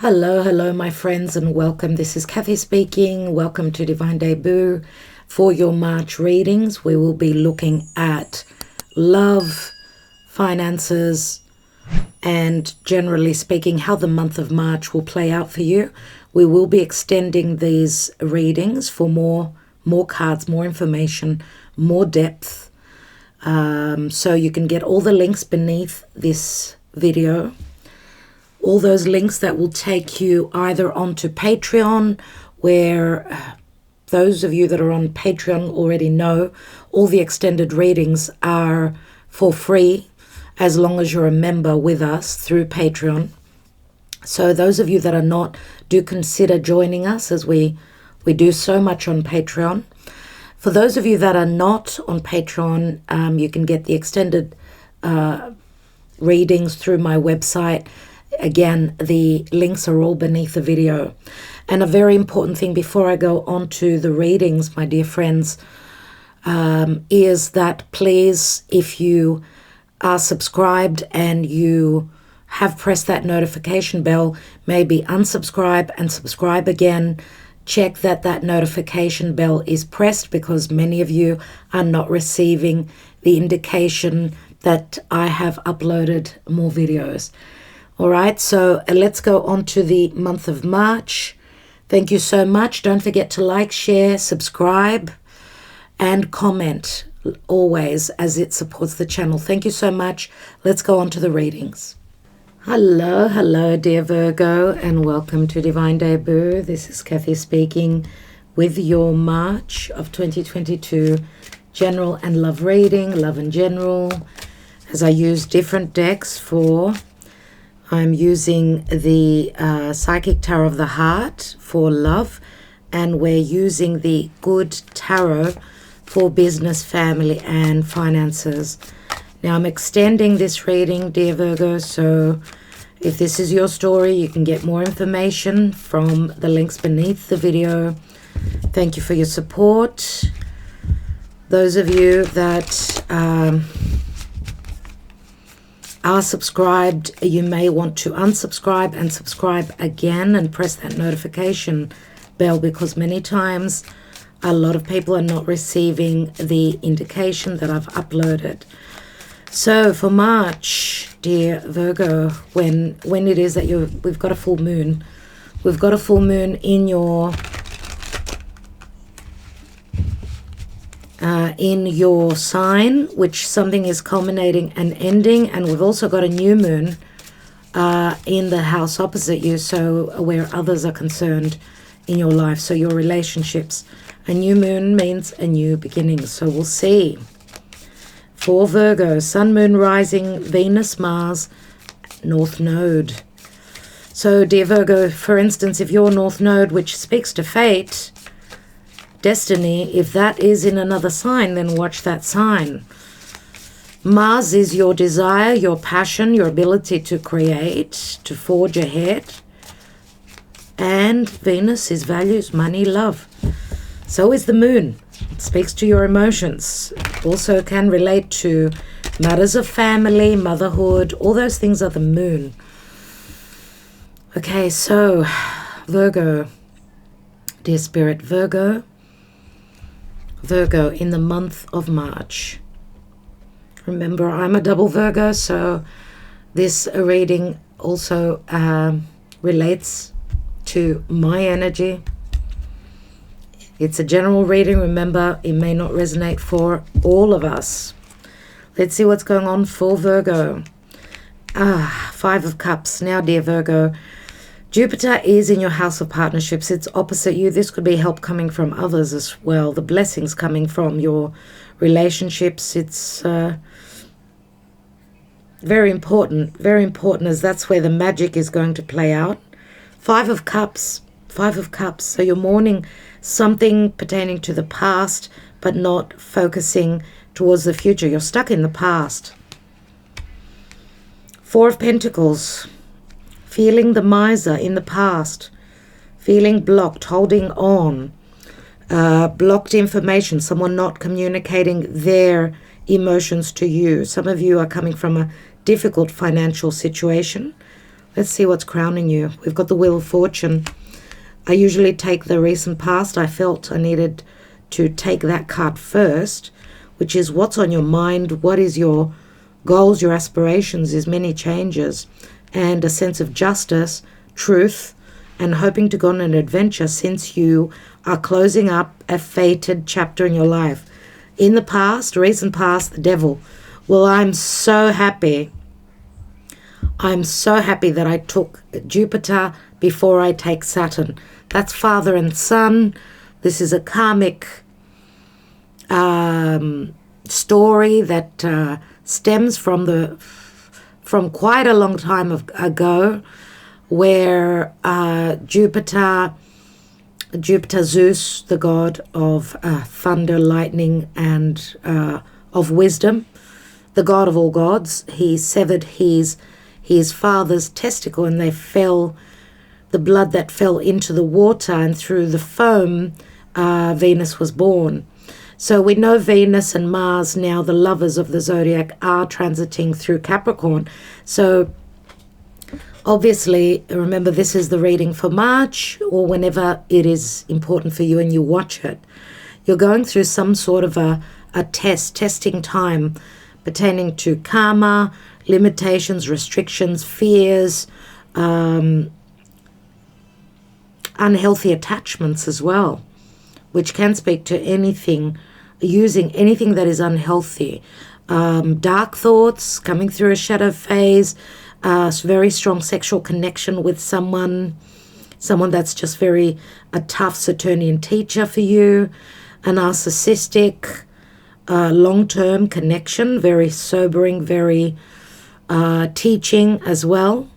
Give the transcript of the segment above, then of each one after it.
Hello, my friends, and welcome. This is Kathy speaking. Welcome to Divine Debut. For your March readings, we will be looking at love, finances, and generally speaking, how the month of March will play out for you. We will be extending these readings for more cards, more information, more depth. So you can get all the links beneath this video. All those links that will take you either onto Patreon, where those of you that are on Patreon already know all the extended readings are for free as long as you're a member with us through Patreon. So those of you that are not, do consider joining us as we do so much on Patreon. For those of you that are not on Patreon, you can get the extended readings through my website. Again, the links are all beneath the video. And a very important thing before I go on to the readings, my dear friends, is that please, if you are subscribed and you have pressed that notification bell, maybe unsubscribe and subscribe again. Check that notification bell is pressed, because many of you are not receiving the indication that I have uploaded more videos. All right, so let's go on to the month of March. Thank you so much. Don't forget to like, share, subscribe, and comment always, as it supports the channel. Thank you so much. Let's go on to the readings. Hello, dear Virgo, and welcome to Divine Debut. This is Kathy speaking with your March of 2022 general and love reading, love in general, as I use different decks for... I'm using the Psychic Tarot of the Heart for love, and we're using the Good Tarot for business, family, and finances. Now, I'm extending this reading, dear Virgo, so if this is your story, you can get more information from the links beneath the video. Thank you for your support. Those of you that... are subscribed, you may want to unsubscribe and subscribe again and press that notification bell, because many times a lot of people are not receiving the indication that I've uploaded. So for March, dear Virgo, when it is that we've got a full moon, we've got a full moon in your sign, which something is culminating and ending, and we've also got a new moon in the house opposite you, so where others are concerned in your life, so your relationships. A new moon means a new beginning, so we'll see. For Virgo, Sun, Moon, Rising, Venus, Mars, North Node. So dear Virgo, for instance, if your North Node, which speaks to fate, destiny, if that is in another sign, then watch that sign. Mars is your desire, your passion, your ability to create, to forge ahead. And Venus is values, money, love. So is the moon. It speaks to your emotions. Also can relate to matters of family, motherhood, all those things are the moon. Okay, so Virgo, dear Spirit, Virgo, in the month of March. Remember, I'm a double Virgo, so this reading also relates to my energy. It's a general reading. Remember, it may not resonate for all of us. Let's see what's going on for Virgo. Five of Cups. Now, dear Virgo, Jupiter is in your house of partnerships. It's opposite you. This could be help coming from others as well. The blessings coming from your relationships. It's very important, as that's where the magic is going to play out. Five of Cups. So you're mourning something pertaining to the past, but not focusing towards the future. You're stuck in the past. Four of Pentacles. Feeling the miser in the past, feeling blocked, holding on, blocked information, someone not communicating their emotions to you. Some of you are coming from a difficult financial situation, Let's see what's crowning you. We've got the Wheel of Fortune. I usually take the recent past. I felt I needed to take that card first, which is what's on your mind, what is your goals, your aspirations, is many changes, and a sense of justice, truth, and hoping to go on an adventure since you are closing up a fated chapter in your life. In the past, recent past, the Devil. Well, I'm so happy. I'm so happy that I took Jupiter before I take Saturn. That's father and son. This is a karmic story that stems from quite a long time ago, where Jupiter, Zeus, the god of thunder, lightning, and of wisdom, the god of all gods, he severed his father's testicle, and the blood that fell into the water, and through the foam, Venus was born. So we know Venus and Mars, now the lovers of the zodiac, are transiting through Capricorn. So obviously, remember, this is the reading for March, or whenever it is important for you and you watch it. You're going through some sort of a testing time pertaining to karma, limitations, restrictions, fears, unhealthy attachments as well, which can speak to anything, using anything that is unhealthy. Dark thoughts, coming through a shadow phase, very strong sexual connection with someone that's just very a tough Saturnian teacher for you, a narcissistic, long-term connection, very sobering, very teaching as well.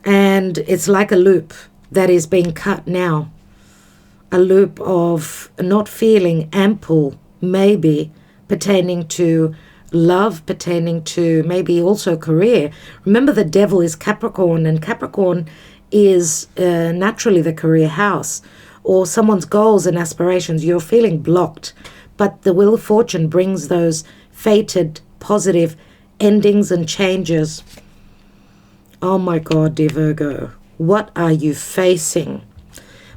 And it's like a loop that is being cut now. A loop of not feeling ample, maybe pertaining to love, pertaining to maybe also career. Remember, the Devil is Capricorn, and Capricorn is naturally the career house, or someone's goals and aspirations. You're feeling blocked, but the Wheel of Fortune brings those fated positive endings and changes. Oh my God, dear Virgo, what are you facing?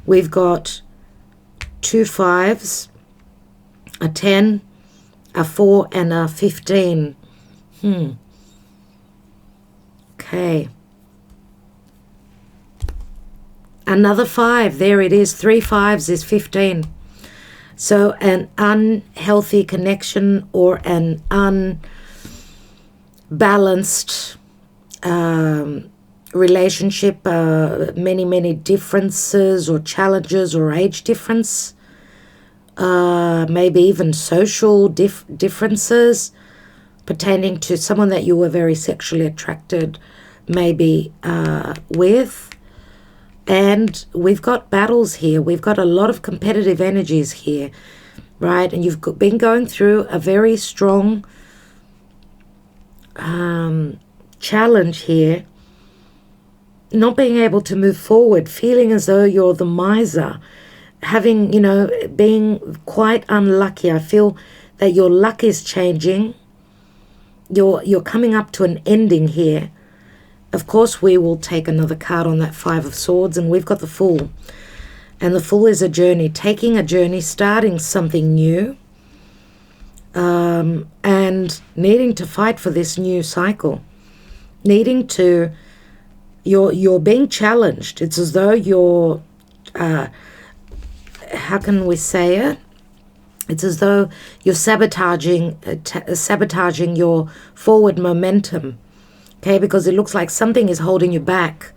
We've got 2 5s, a 10, a 4, and a 15. Okay. Another 5. There it is. 3 5s is 15. So an unhealthy connection or an unbalanced relationship, many differences or challenges or age difference, maybe even social differences pertaining to someone that you were very sexually attracted maybe with. And we've got battles here. We've got a lot of competitive energies here, right? And you've been going through a very strong challenge here, not being able to move forward, feeling as though you're the miser, having, being quite unlucky. I feel that your luck is changing. You're coming up to an ending here. Of course, we will take another card on that 5 of Swords, and we've got the Fool. And the Fool is a journey, taking a journey, starting something new, and needing to fight for this new cycle. You're being challenged. It's as though you're, how can we say it? It's as though you're sabotaging your forward momentum. Okay, because it looks like something is holding you back.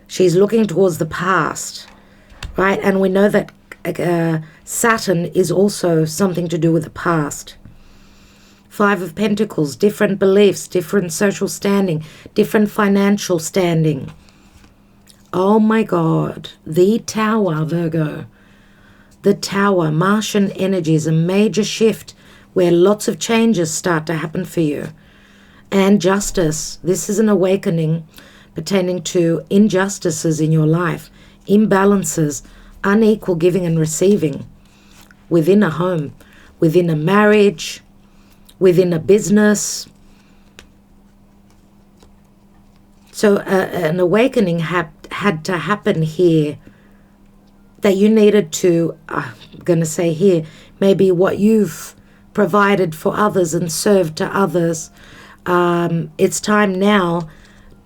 She's looking towards the past, right? And we know that Saturn is also something to do with the past. 5 of Pentacles, different beliefs, different social standing, different financial standing. Oh my God, the Tower, Virgo. The Tower, Martian energy, is a major shift where lots of changes start to happen for you. And justice. This is an awakening pertaining to injustices in your life, imbalances, unequal giving and receiving within a home, within a marriage, within a business. So an awakening had to happen here, that you needed to, I'm going to say here, maybe what you've provided for others and served to others. It's time now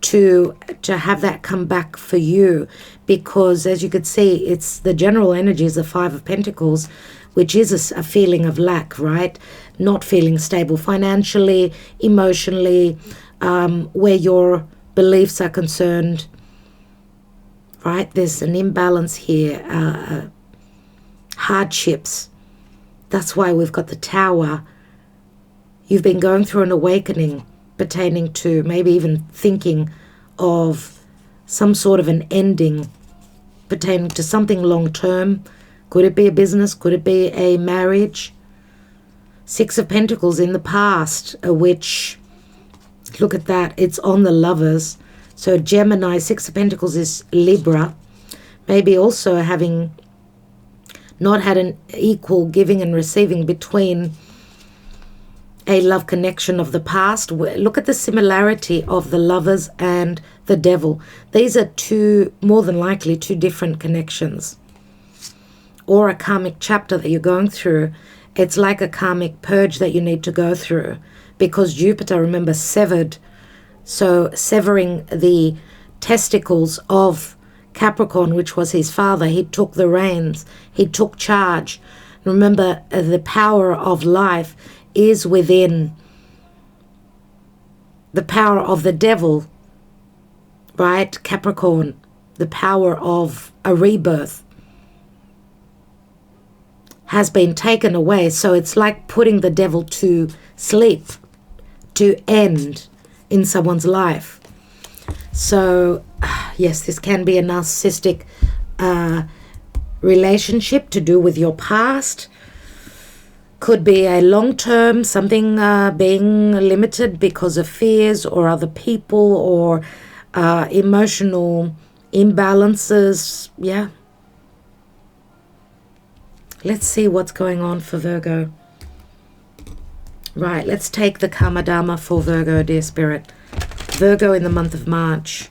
to have that come back for you, because as you could see, it's the general energy is the Five of Pentacles, which is a feeling of lack, right? Not feeling stable financially, emotionally, where your beliefs are concerned, right? There's an imbalance here, hardships. That's why we've got the Tower. You've been going through an awakening pertaining to maybe even thinking of some sort of an ending pertaining to something long-term. Could it be a business? Could it be a marriage? Six of Pentacles in the past, which, look at that, it's on the Lovers. So Gemini, Six of Pentacles is Libra. Maybe also having not had an equal giving and receiving between a love connection of the past. Look at the similarity of the Lovers and the Devil. These are two, more than likely, two different connections. Or a karmic chapter that you're going through. It's like a karmic purge that you need to go through, because Jupiter, remember, severed. So severing the testicles of Capricorn, which was his father, he took the reins, he took charge. Remember, the power of life is within the power of the Devil, right? Capricorn, the power of a rebirth has been taken away. So it's like putting the Devil to sleep, to end in someone's life. So yes, this can be a narcissistic relationship to do with your past. Could be a long-term, something being limited because of fears or other people or emotional imbalances. Yeah. Let's see what's going on for Virgo. Right, let's take the Karma Dharma for Virgo, dear Spirit. Virgo in the month of March.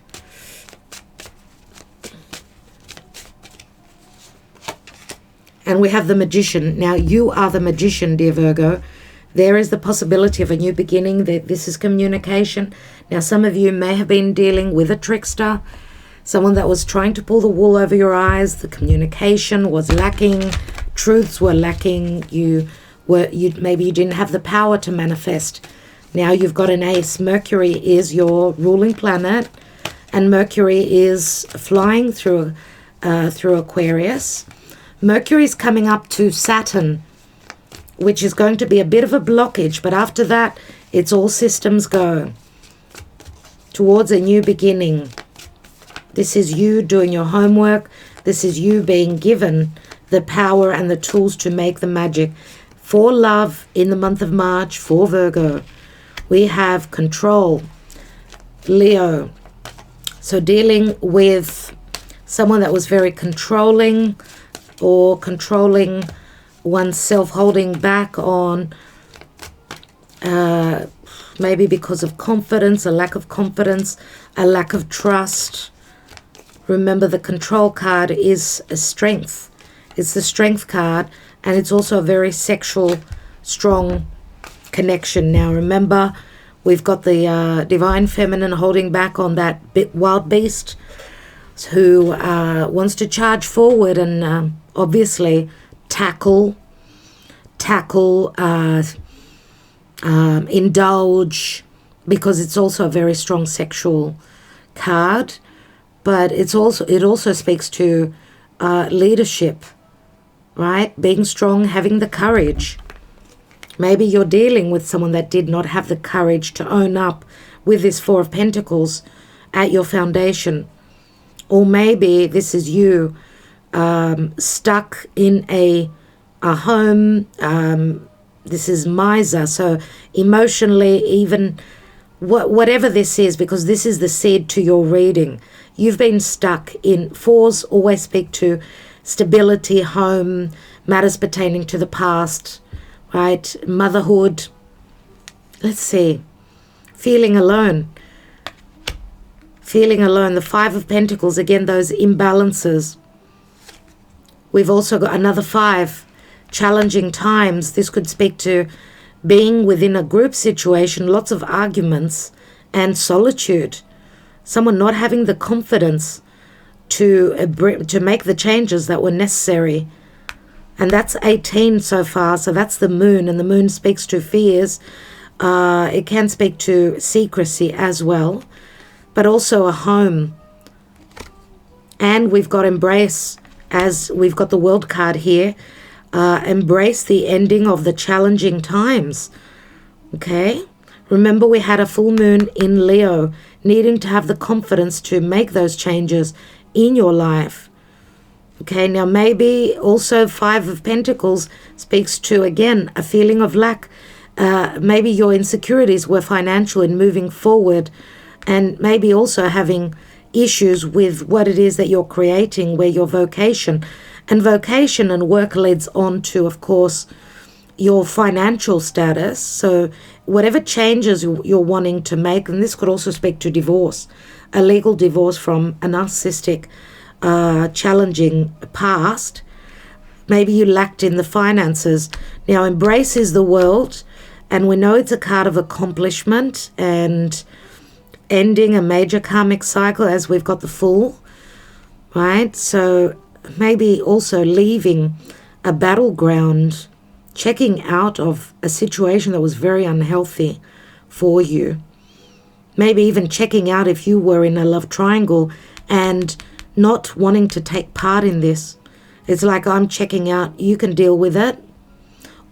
And we have the Magician. Now, you are the Magician, dear Virgo. There is the possibility of a new beginning. This is communication. Now, some of you may have been dealing with a trickster, someone that was trying to pull the wool over your eyes. The communication was lacking. Truths were lacking. Maybe you didn't have the power to manifest. Now you've got an ace. Mercury is your ruling planet, and Mercury is flying through Aquarius. Mercury is coming up to Saturn, which is going to be a bit of a blockage, but after that, it's all systems go towards a new beginning. This is you doing your homework. This is you being given the power and the tools to make the magic. For love in the month of March, for Virgo, we have control. Leo. So dealing with someone that was very controlling, or controlling oneself, holding back on maybe because of confidence, a lack of confidence, a lack of trust. Remember, the control card is a strength. It's the strength card, and it's also a very sexual, strong connection. Now remember, we've got the divine feminine holding back on that wild beast who wants to charge forward and obviously tackle, indulge, because it's also a very strong sexual card. But it also speaks to leadership, right? Being strong, having the courage. Maybe you're dealing with someone that did not have the courage to own up with this Four of Pentacles at your foundation. Or maybe this is you stuck in a home. This is miser. So emotionally, even whatever this is, because this is the seed to your reading. You've been stuck in. Fours always speak to stability, home, matters pertaining to the past, right? Motherhood. Let's see. Feeling alone. feeling alone. The Five of Pentacles, again, those imbalances. We've also got another 5, challenging times. This could speak to being within a group situation, lots of arguments and solitude. Someone not having the confidence to make the changes that were necessary. And that's 18 so far, so that's the moon, and the moon speaks to fears. It can speak to secrecy as well, but also a home. And we've got embrace, as we've got the World card here. Embrace the ending of the challenging times. Okay? Remember, we had a full moon in Leo, needing to have the confidence to make those changes in your life. Okay, now maybe also 5 of Pentacles speaks to, again, a feeling of lack. Maybe your insecurities were financial in moving forward, and maybe also having issues with what it is that you're creating, where your vocation and work leads on to, of course, your financial status. So whatever changes you're wanting to make, and this could also speak to divorce, a legal divorce from a narcissistic, challenging past. Maybe you lacked in the finances. Now, embrace is the World, and we know it's a card of accomplishment and ending a major karmic cycle, as we've got the Fool, right? So maybe also leaving a battleground, checking out of a situation that was very unhealthy for you. Maybe even checking out if you were in a love triangle and not wanting to take part in this. It's like, I'm checking out, you can deal with it.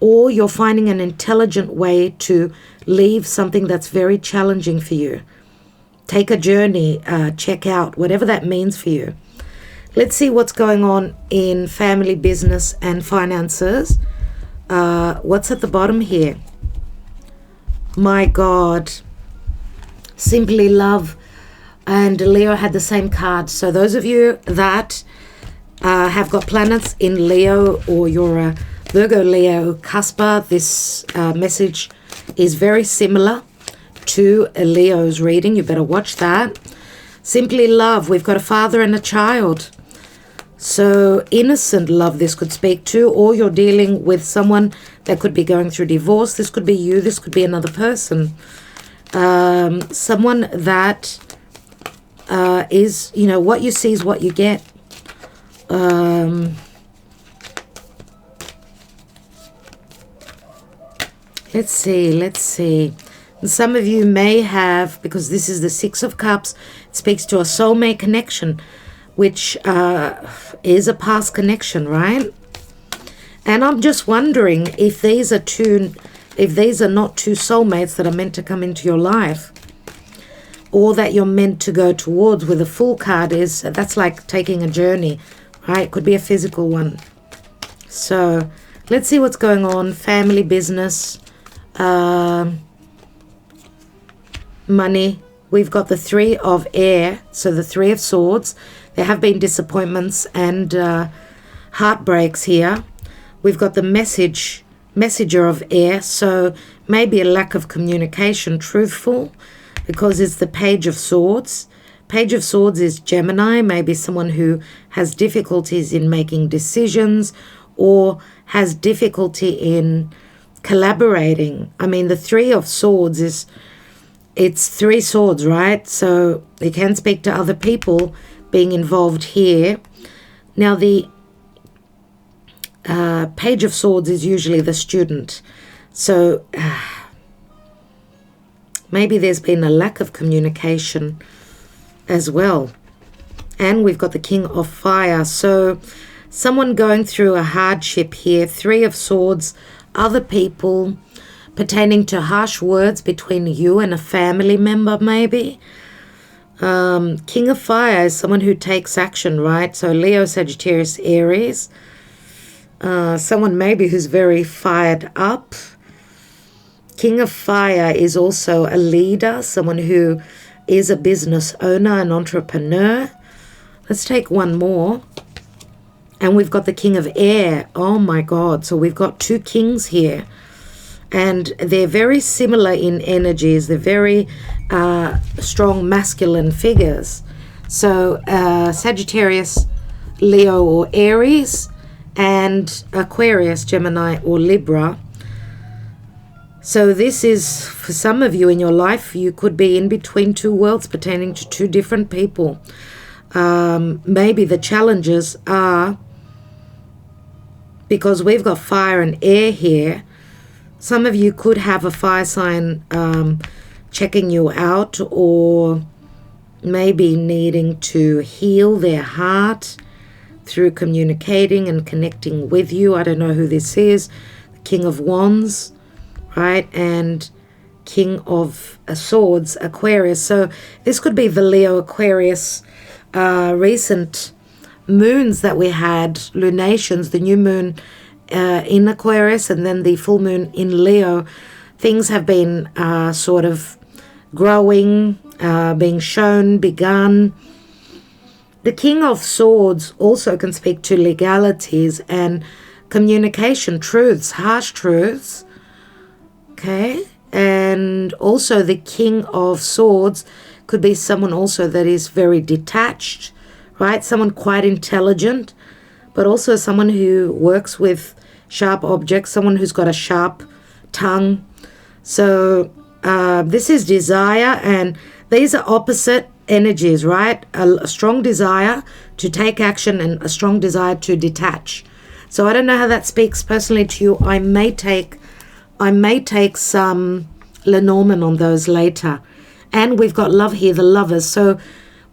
Or you're finding an intelligent way to leave something that's very challenging for you. Take a journey, check out, whatever that means for you. Let's see what's going on in family, business, and finances. What's at the bottom here? My God. Simply love. And Leo had the same card. So those of you that have got planets in Leo, or you're a Virgo, Leo, Casper, this message is very similar to a Leo's reading. You better watch that. Simply love. We've got a father and a child. So innocent love this could speak to, or you're dealing with someone that could be going through divorce. This could be you. This could be another person. Someone that is, you know, what you see is what you get. Let's see. And some of you may have, because this is the 6 of Cups, it speaks to a soulmate connection, which is a past connection, right? And I'm just wondering if these are not two soulmates that are meant to come into your life, or that you're meant to go towards. With a Fool card, that's like taking a journey, right? It could be a physical one. So let's see what's going on. Family, business, money. We've got the 3 of Air, so the 3 of Swords. There have been disappointments and heartbreaks here. We've got the messenger of Air, so maybe a lack of communication, truthful, because it's the Page of Swords. Page of Swords is Gemini, maybe someone who has difficulties in making decisions or has difficulty in collaborating. I mean, the 3 of Swords it's 3 swords, right? So it can speak to other people being involved here. Now, the Page of Swords is usually the student. So maybe there's been a lack of communication as well. And we've got the King of Fire. So someone going through a hardship here. 3 of Swords, other people, pertaining to harsh words between you and a family member, maybe. King of Fire is someone who takes action, right? So Leo, Sagittarius, Aries. Someone maybe who's very fired up. King of Fire is also a leader, someone who is a business owner, an entrepreneur. Let's take one more. And we've got the King of Air. Oh my God. So we've got 2 kings here. And they're very similar in energies. They're very strong masculine figures. So Sagittarius, Leo or Aries, and Aquarius, Gemini or Libra. So this is, for some of you in your life, you could be in between two worlds pertaining to two different people. Maybe the challenges are, because we've got fire and air here, some of you could have a fire sign checking you out, or maybe needing to heal their heart through communicating and connecting with you. I don't know who this is. The King of Wands, right? And King of Swords, Aquarius. So this could be the Leo Aquarius recent moons that we had, lunations, the new moon in Aquarius and then the full moon in Leo. Things have been sort of growing, being shown, begun. The King of Swords also can speak to legalities and communication, truths, harsh truths. Okay, and also the King of Swords could be someone also that is very detached, right? Someone quite intelligent, but also someone who works with sharp objects, someone who's got a sharp tongue. So this is desire, and these are opposite energies, right? A strong desire to take action and a strong desire to detach. So I don't know how that speaks personally to you. I may take some Lenormand on those later. And we've got love here, the Lovers. So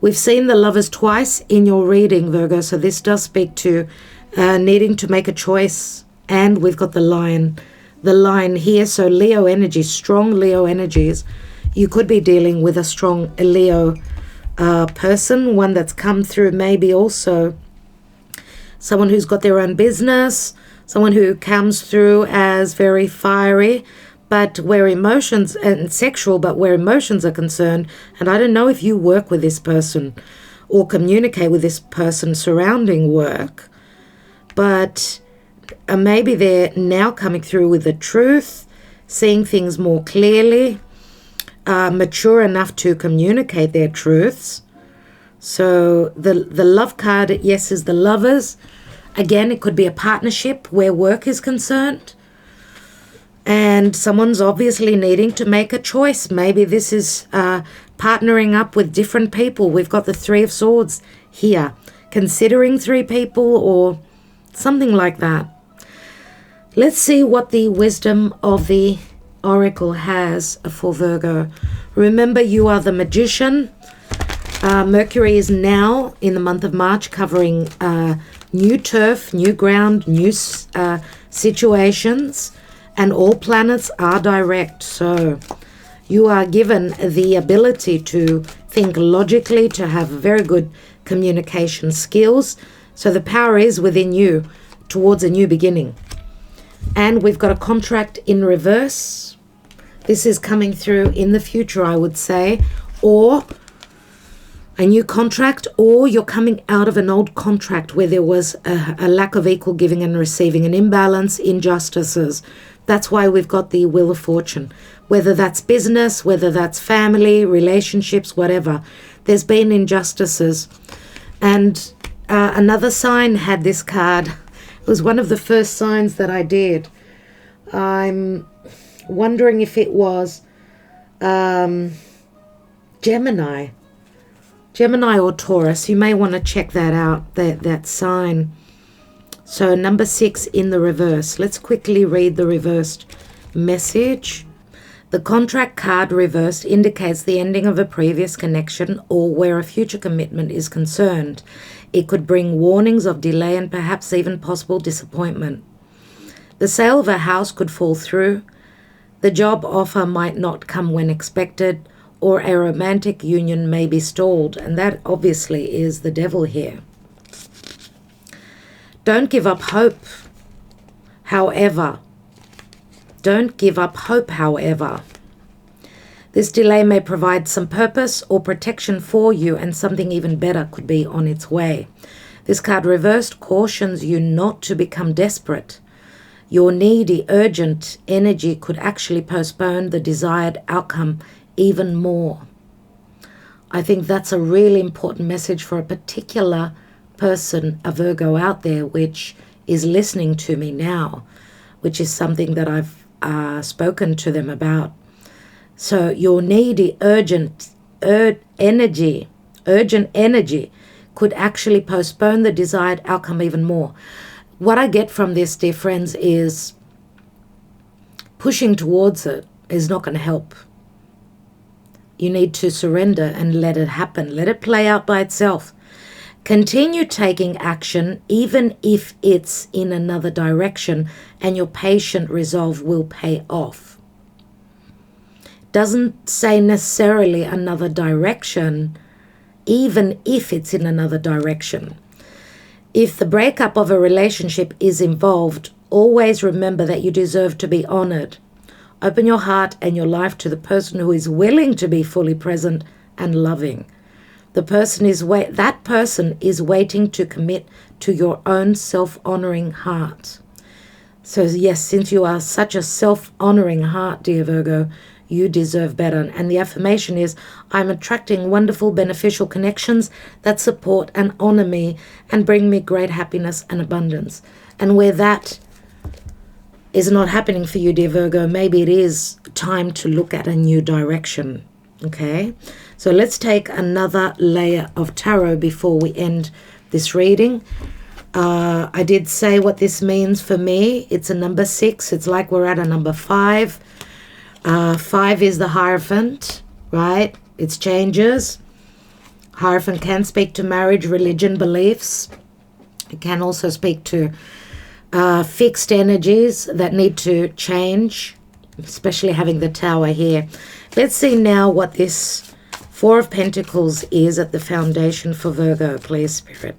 we've seen the Lovers twice in your reading, Virgo. So this does speak to needing to make a choice. And we've got the Lion here. So Leo energy, strong Leo energies. You could be dealing with a strong Leo person, one that's come through, maybe also someone who's got their own business, someone who comes through as very fiery, but where emotions, and sexual, but where emotions are concerned. And I don't know if you work with this person or communicate with this person surrounding work, but maybe they're now coming through with the truth, seeing things more clearly, mature enough to communicate their truths. So the love card, yes, is the Lovers. Again, it could be a partnership where work is concerned. And someone's obviously needing to make a choice. Maybe this is partnering up with different people. We've got the Three of Swords here. Considering three people or something like that. Let's see what the wisdom of the Oracle has for Virgo. Remember, you are the Magician. Mercury is now in the month of March covering new turf, new ground, new situations, and all planets are direct. So you are given the ability to think logically, to have very good communication skills. So the power is within you towards a new beginning. And we've got a contract in reverse. This is coming through in the future, I would say, or a new contract, or you're coming out of an old contract where there was a lack of equal giving and receiving, an imbalance, injustices. That's why we've got the Wheel of Fortune. Whether that's business, whether that's family, relationships, whatever. There's been injustices. And another sign had this card. It was one of the first signs that I did. I'm wondering if it was Gemini or Taurus. You may want to check that out, that sign. So number 6 in the reverse. Let's quickly read the reversed message. The contract card reversed indicates the ending of a previous connection or where a future commitment is concerned. It could bring warnings of delay and perhaps even possible disappointment. The sale of a house could fall through. The job offer might not come when expected, or a romantic union may be stalled, and that obviously is the devil here. Don't give up hope, however. Don't give up hope, however. This delay may provide some purpose or protection for you, and something even better could be on its way. This card reversed cautions you not to become desperate. Your needy, urgent energy could actually postpone the desired outcome even more. I think that's a really important message for a particular person, a Virgo out there, which is listening to me now, which is something that I've spoken to them about. So your needy, urgent energy could actually postpone the desired outcome even more. What I get from this, dear friends, is pushing towards it is not going to help. You need to surrender and let it happen. Let it play out by itself. Continue taking action even if it's in another direction, and your patient resolve will pay off. Doesn't say necessarily another direction, even if it's in another direction. If the breakup of a relationship is involved, always remember that you deserve to be honored. Open your heart and your life to the person who is willing to be fully present and loving. That person is waiting to commit to your own self-honoring heart. So yes, since you are such a self-honoring heart, dear Virgo, you deserve better. And the affirmation is, I'm attracting wonderful, beneficial connections that support and honor me and bring me great happiness and abundance. And where that is not happening for you, dear Virgo, maybe it is time to look at a new direction. Okay, so let's take another layer of tarot before we end this reading. I did say what this means for me. It's a number 6. It's like we're at a number 5. 5 is the Hierophant, right? It's changes. Hierophant can speak to marriage, religion, beliefs. It can also speak to fixed energies that need to change, especially having the Tower here. Let's see now what this 4 of Pentacles is at the foundation for Virgo, please, Spirit.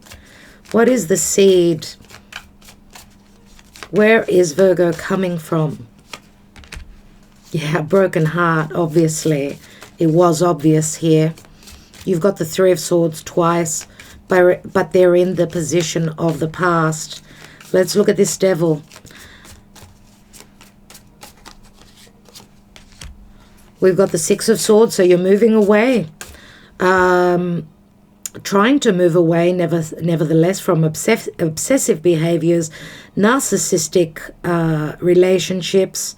What is the seed? Where is Virgo coming from? Yeah, broken heart, obviously. It was obvious here. You've got the 3 of Swords twice, but they're in the position of the past. Let's look at this Devil. We've got the 6 of Swords, so you're moving away. Trying to move away, nevertheless, from obsessive behaviors, narcissistic relationships,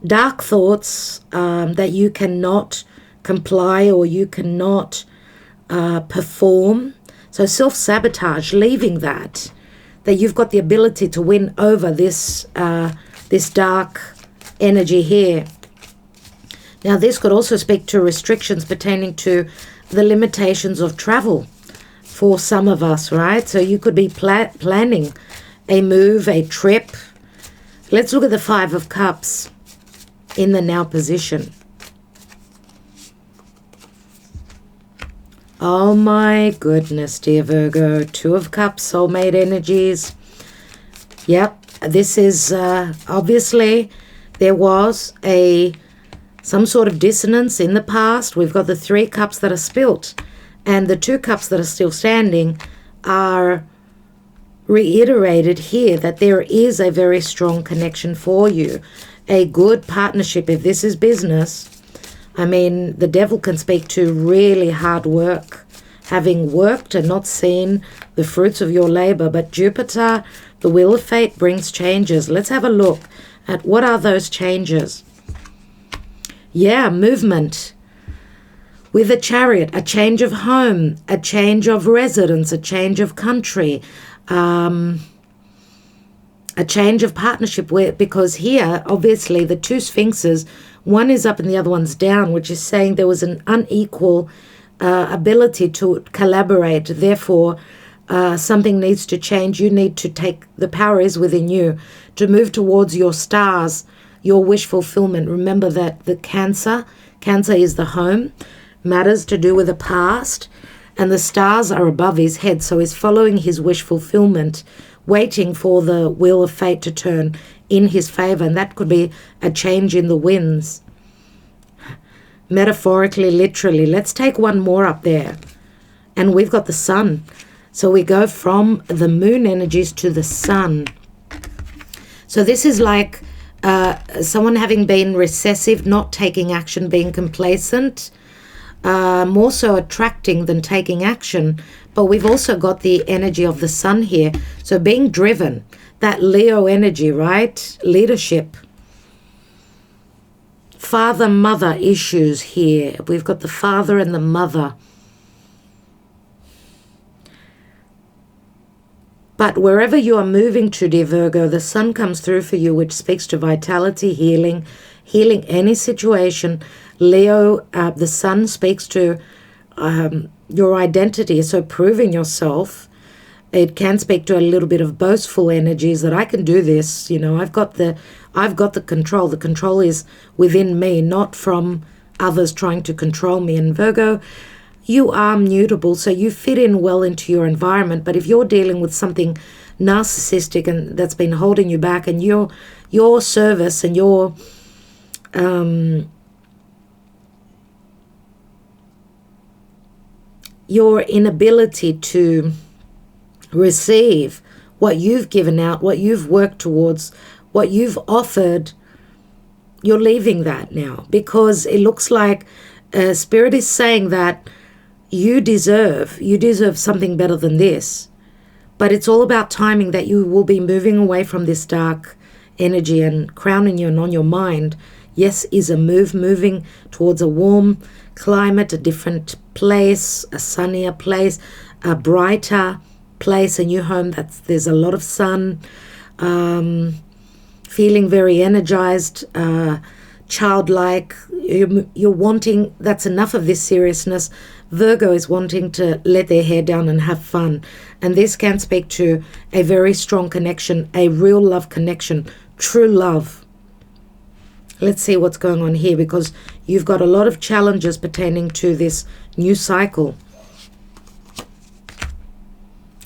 dark thoughts that you cannot comply or you cannot perform. So self-sabotage, leaving that you've got the ability to win over this dark energy here. Now, this could also speak to restrictions pertaining to the limitations of travel for some of us, right? So you could be planning a move, a trip. Let's look at the 5 of Cups in the now position. Oh my goodness, dear Virgo. 2 of Cups, soulmate energies. Yep, this is obviously there was some sort of dissonance in the past. We've got the 3 cups that are spilt, and the 2 cups that are still standing are reiterated here that there is a very strong connection for you, a good partnership. If this is business, I mean, the Devil can speak to really hard work, having worked and not seen the fruits of your labor. But Jupiter, the wheel of fate, brings changes. Let's have a look at what are those changes. Yeah, movement. With a Chariot, a change of home, a change of residence, a change of country, a change of partnership, because here, obviously, the 2 Sphinxes, one is up and the other one's down, which is saying there was an unequal ability to collaborate. Therefore, something needs to change. You need to take, the power is within you, to move towards your stars, your wish fulfillment. Remember that the Cancer is the home, matters to do with the past, and the stars are above his head, so he's following his wish fulfillment, waiting for the wheel of fate to turn in his favor, and that could be a change in the winds. Metaphorically, literally. Let's take one more up there, and we've got the Sun. So we go from the moon energies to the Sun. So this is like someone having been recessive, not taking action, being complacent, more so attracting than taking action. But we've also got the energy of the sun here. So being driven, that Leo energy, right? Leadership. Father-mother issues here. We've got the father and the mother. But wherever you are moving to, dear Virgo, the sun comes through for you, which speaks to vitality, healing any situation. Leo, the sun speaks to your identity, so proving yourself. It can speak to a little bit of boastful energies that I can do this. You know, I've got the control. The control is within me, not from others trying to control me. And Virgo, you are mutable, so you fit in well into your environment. But if you're dealing with something narcissistic and that's been holding you back, and your service and your inability to receive what you've given out, what you've worked towards, what you've offered, you're leaving that now, because it looks like Spirit is saying that you deserve something better than this. But it's all about timing, that you will be moving away from this dark energy, and crowning you and on your mind, yes, is a moving towards a warm climate, a different place, a sunnier place, a brighter place, a new home there's a lot of sun, feeling very energized, childlike. You're wanting, that's enough of this seriousness. Virgo is wanting to let their hair down and have fun. And this can speak to a very strong connection, a real love connection, true love. Let's see what's going on here, because you've got a lot of challenges pertaining to this new cycle.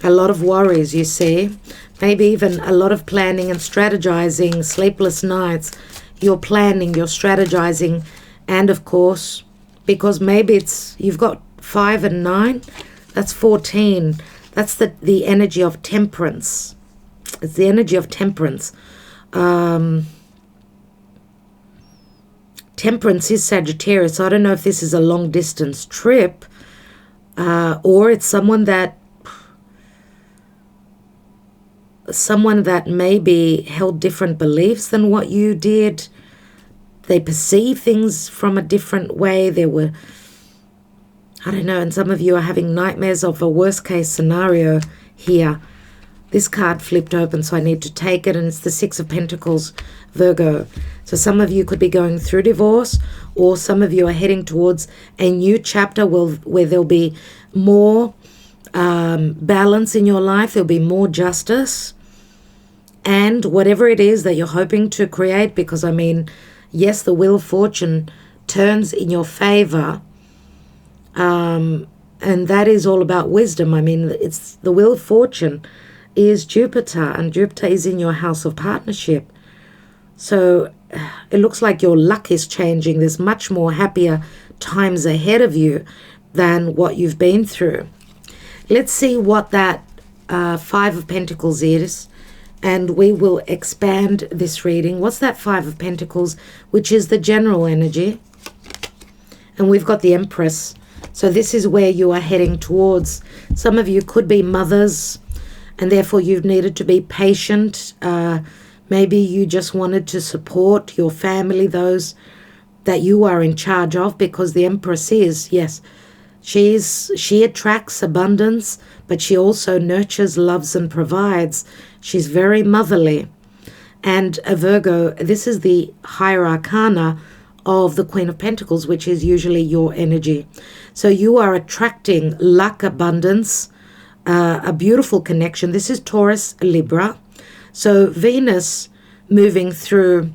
A lot of worries, you see. Maybe even a lot of planning and strategizing, sleepless nights. You're planning, you're strategizing, and of course, because maybe you've got 5 and 9, that's 14. That's the energy of temperance. It's the energy of temperance. Temperance is Sagittarius. So I don't know if this is a long distance trip, or it's someone that maybe held different beliefs than what you did. They perceive things from a different way. There were, I don't know, and some of you are having nightmares of a worst case scenario here. This card flipped open, so I need to take it, and it's the 6 of Pentacles, Virgo. So some of you could be going through divorce, or some of you are heading towards a new chapter where there'll be more balance in your life. There'll be more justice. And whatever it is that you're hoping to create, because I mean, yes, the Wheel of Fortune turns in your favor, and that is all about wisdom. I mean, it's the Wheel of Fortune is Jupiter, and Jupiter is in your house of partnership. So it looks like your luck is changing. There's much more happier times ahead of you than what you've been through. Let's see what that 5 of Pentacles is, and we will expand this reading. What's that 5 of Pentacles, which is the general energy? And we've got the Empress. So this is where you are heading towards. Some of you could be mothers, and therefore you've needed to be patient. Maybe you just wanted to support your family, those that you are in charge of, because the Empress is, yes, she attracts abundance, but she also nurtures, loves, and provides. She's very motherly. And a Virgo, this is the higher arcana of the Queen of Pentacles, which is usually your energy. So you are attracting luck, abundance, a beautiful connection. This is Taurus, Libra. So Venus moving through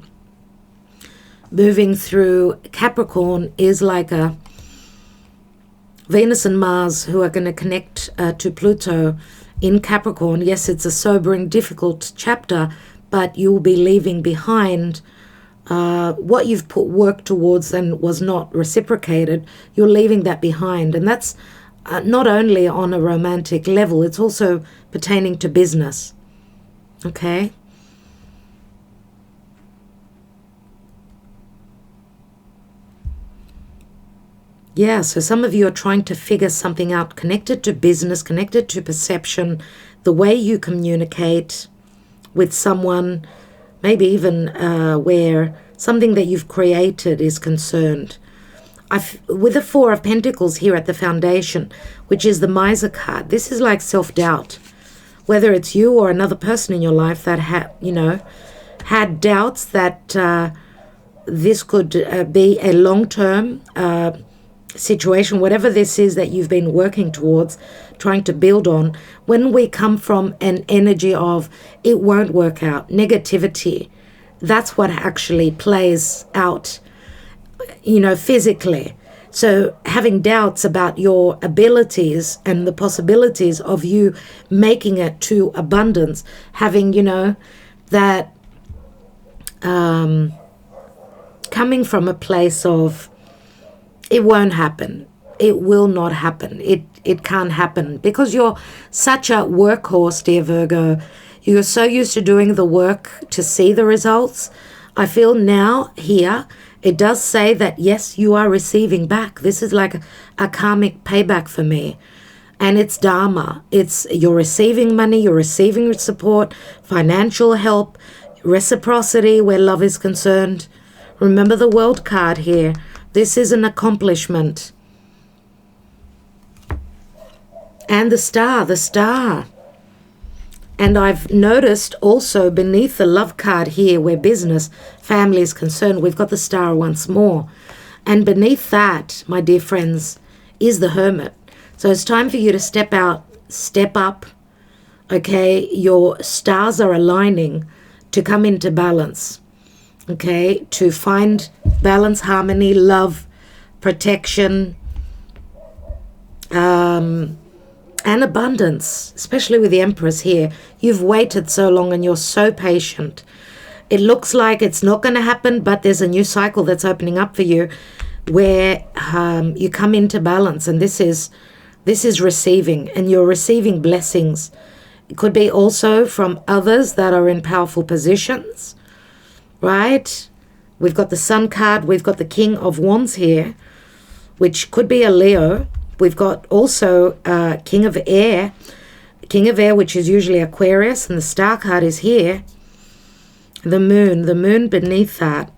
Capricorn is like a Venus and Mars who are going to connect to Pluto in Capricorn. Yes, it's a sobering, difficult chapter, but you will be leaving behind what you've put work towards and was not reciprocated. You're leaving that behind, and that's not only on a romantic level, it's also pertaining to business. Okay? Yeah, so some of you are trying to figure something out connected to business, connected to perception, the way you communicate with someone, maybe even where something that you've created is concerned. With the Four of Pentacles here at the foundation, which is the Miser card, this is like self-doubt. Whether it's you or another person in your life that had doubts that this could be a long-term situation, whatever this is that you've been working towards, trying to build on. When we come from an energy of it won't work out, negativity, that's what actually plays out, physically. So having doubts about your abilities and the possibilities of you making it to abundance, having, that coming from a place of it won't happen. It will not happen. It can't happen because you're such a workhorse, dear Virgo. You're so used to doing the work to see the results. I feel now here, it does say that, yes, you are receiving back. This is like a karmic payback for me. And it's Dharma. You're receiving money, you're receiving support, financial help, reciprocity where love is concerned. Remember the World card here. This is an accomplishment. And the star. And I've noticed also beneath the Love card here where business, family is concerned, we've got the star once more. And beneath that, my dear friends, is the Hermit. So it's time for you to step out, step up. Okay, your stars are aligning to come into balance. Okay, to find balance, harmony, love, protection, and abundance, especially with the Empress here. You've waited so long and you're so patient. It looks like it's not going to happen, but there's a new cycle that's opening up for you where you come into balance, and this is receiving, and you're receiving blessings. It could be also from others that are in powerful positions. Right? We've got the Sun card. We've got the King of Wands here, which could be a Leo. We've got also King of Air, which is usually Aquarius, and the Star card is here. The Moon beneath that.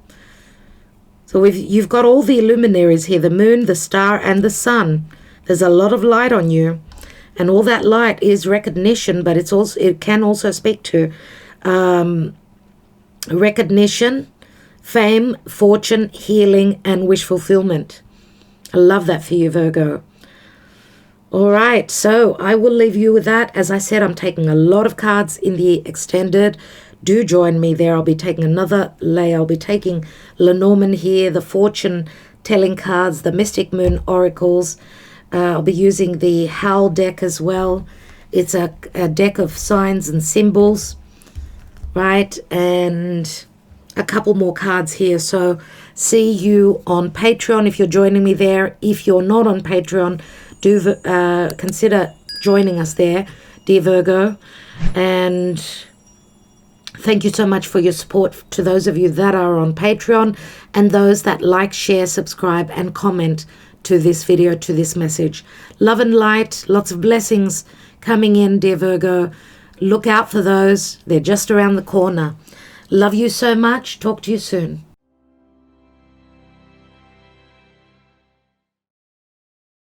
So you've got all the luminaries here, the Moon, the Star, and the Sun. There's a lot of light on you, and all that light is recognition, but it can also speak to recognition, fame, fortune, healing, and wish fulfillment. I love that for you, Virgo. All right, so I will leave you with that. As I said, I'm taking a lot of cards in the extended. Do join me there. I'll be taking another lay. I'll be taking Lenormand here, the fortune telling cards, the Mystic Moon oracles. I'll be using the Howl deck as well. It's a deck of signs and symbols. Right, and a couple more cards here. So see you on Patreon if you're joining me there. If you're not on Patreon, do consider joining us there, dear Virgo. And thank you so much for your support to those of you that are on Patreon and those that like, share, subscribe, and comment to this video, to this message. Love and light, lots of blessings coming in, dear Virgo. Look out for those. They're just around the corner. Love you so much. Talk to you soon.